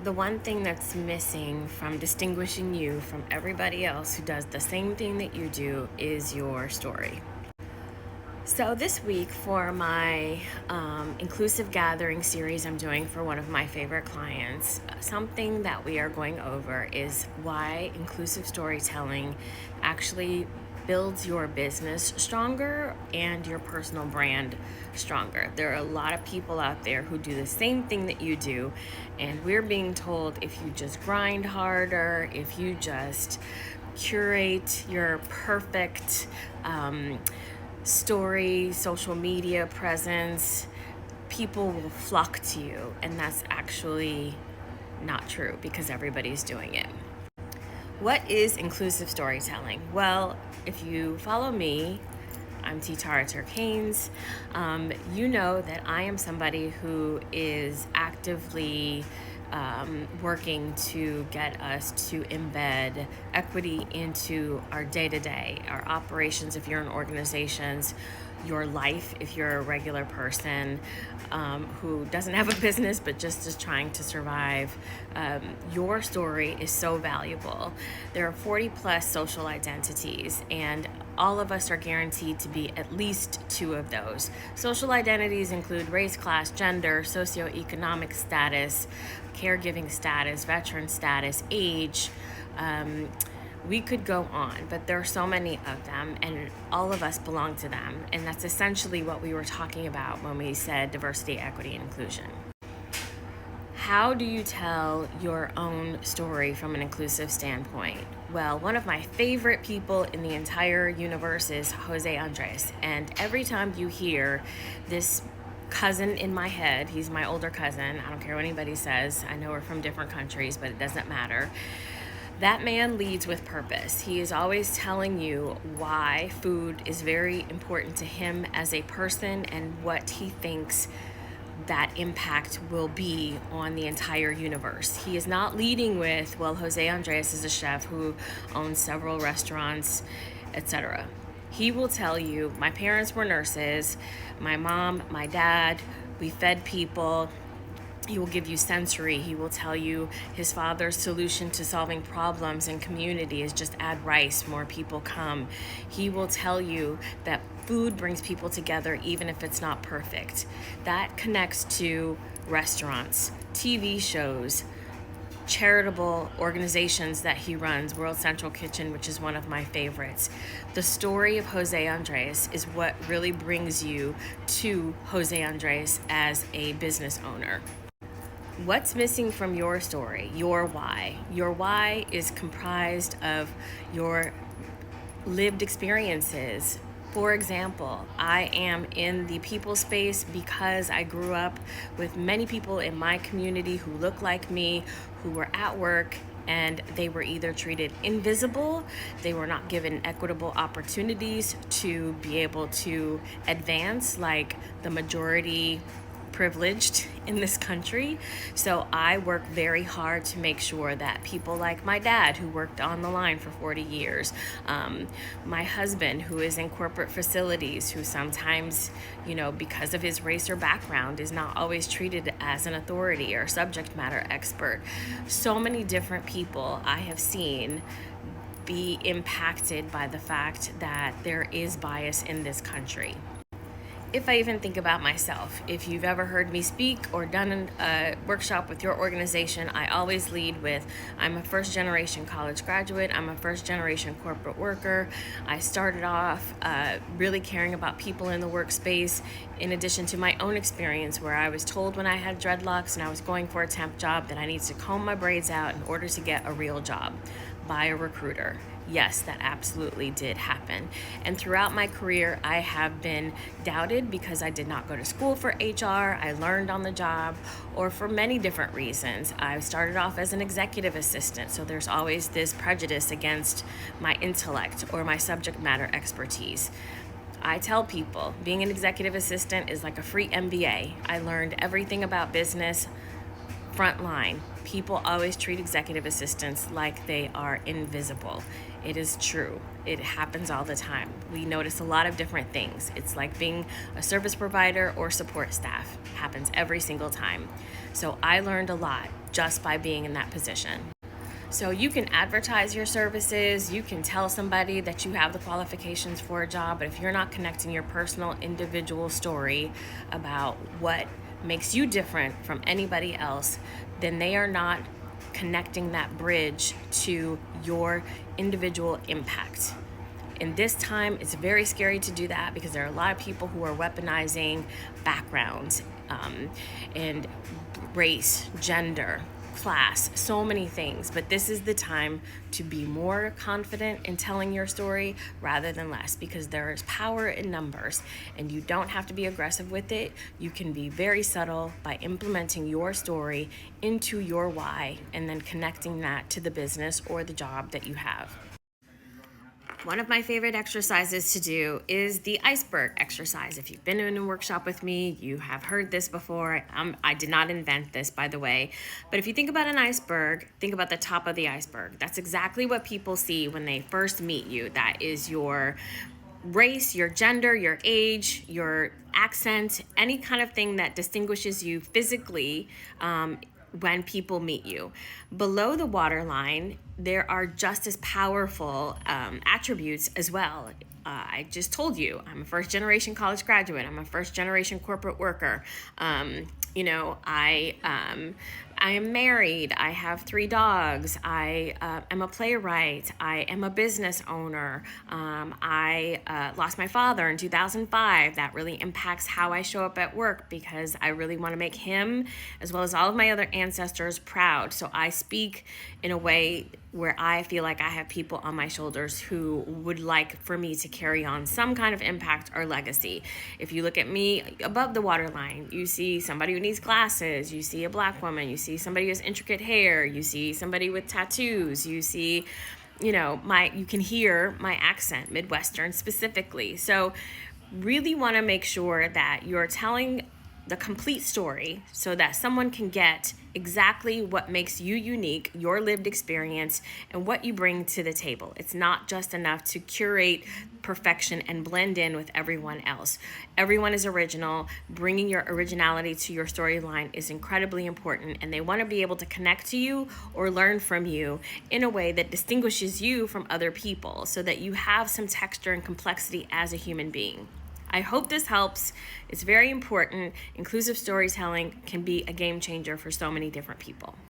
The one thing that's missing from distinguishing you from everybody else who does the same thing that you do is your story. So, this week for my inclusive gathering series I'm doing for one of my favorite clients, something that we are going over is why inclusive storytelling actually builds your business stronger and your personal brand stronger. There are a lot of people out there who do the same thing that you do, and we're being told if you just grind harder, if you just curate your perfect story, social media presence, people will flock to you. And that's actually not true because everybody's doing it. What is inclusive storytelling? Well, if you follow me, I'm T. Tara Turk Haynes. You know that I am somebody who is actively working to get us to embed equity into our day-to-day, our operations if you're in organizations, your life if you're a regular person who doesn't have a business but just is trying to survive. Your story is so valuable. There are 40 plus social identities, and all of us are guaranteed to be at least two of those. Social identities include race, class, gender, socioeconomic status, caregiving status, veteran status, age. We could go on, but there are so many of them, and all of us belong to them. And that's essentially what we were talking about when we said diversity, equity, and inclusion. How do you tell your own story from an inclusive standpoint? Well, one of my favorite people in the entire universe is Jose Andres. And every time you hear this cousin in my head, he's my older cousin, I don't care what anybody says, I know we're from different countries, but it doesn't matter. That man leads with purpose. He is always telling you why food is very important to him as a person and what he thinks that impact will be on the entire universe. He is not leading with, well, Jose Andres is a chef who owns several restaurants, etc. He will tell you, my parents were nurses, my mom, my dad, we fed people. He will give you sensory. He will tell you his father's solution to solving problems in community is just add rice, more people come. He will tell you that food brings people together even if it's not perfect. That connects to restaurants, TV shows, charitable organizations that he runs, World Central Kitchen, which is one of my favorites. The story of Jose Andres is what really brings you to Jose Andres as a business owner. What's missing from your story? Your why. Your why is comprised of your lived experiences. For example, I am in the people space because I grew up with many people in my community who look like me, who were at work, and they were either treated invisible, they were not given equitable opportunities to be able to advance like the majority privileged in this country. So I work very hard to make sure that people like my dad, who worked on the line for 40 years, my husband, who is in corporate facilities, who sometimes, because of his race or background, is not always treated as an authority or subject matter expert. So many different people I have seen be impacted by the fact that there is bias in this country. If I even think about myself, if you've ever heard me speak or done a workshop with your organization, I always lead with, I'm a first generation college graduate, I'm a first generation corporate worker. I started off really caring about people in the workspace, in addition to my own experience where I was told when I had dreadlocks and I was going for a temp job that I needed to comb my braids out in order to get a real job by a recruiter. Yes, that absolutely did happen. And throughout my career, I have been doubted because I did not go to school for HR, I learned on the job, or for many different reasons. I started off as an executive assistant, so there's always this prejudice against my intellect or my subject matter expertise. I tell people being an executive assistant is like a free MBA. I learned everything about business frontline. People always treat executive assistants like they are invisible. It is true. It happens all the time. We notice a lot of different things. It's like being a service provider or support staff. It happens every single time. So I learned a lot just by being in that position. So you can advertise your services, you can tell somebody that you have the qualifications for a job, but if you're not connecting your personal individual story about what makes you different from anybody else, then they are not connecting that bridge to your individual impact. In this time, it's very scary to do that because there are a lot of people who are weaponizing backgrounds and race, gender, class, so many things. But this is the time to be more confident in telling your story rather than less, because there is power in numbers and you don't have to be aggressive with it. You can be very subtle by implementing your story into your why and then connecting that to the business or the job that you have. One of my favorite exercises to do is the iceberg exercise. If you've been in a workshop with me, you have heard this before. I did not invent this, by the way. But if you think about an iceberg, think about the top of the iceberg. That's exactly what people see when they first meet you. That is your race, your gender, your age, your accent, any kind of thing that distinguishes you physically when people meet you. Below the waterline, there are just as powerful attributes as well. I just told you, I'm a first generation college graduate. I'm a first generation corporate worker. I am married. I have 3 dogs. I am a playwright. I am a business owner. I lost my father in 2005. That really impacts how I show up at work because I really want to make him, as well as all of my other ancestors, proud. So I speak in a way where I feel like I have people on my shoulders who would like for me to carry on some kind of impact or legacy. If you look at me above the waterline, you see somebody who needs glasses, you see a Black woman, you see somebody who has intricate hair, you see somebody with tattoos, you see, you can hear my accent, Midwestern specifically. So really want to make sure that you're telling the complete story so that someone can get exactly what makes you unique, your lived experience, and what you bring to the table. It's not just enough to curate perfection and blend in with everyone else. Everyone is original. Bringing your originality to your storyline is incredibly important, and they want to be able to connect to you or learn from you in a way that distinguishes you from other people so that you have some texture and complexity as a human being. I hope this helps. It's very important. Inclusive storytelling can be a game changer for so many different people.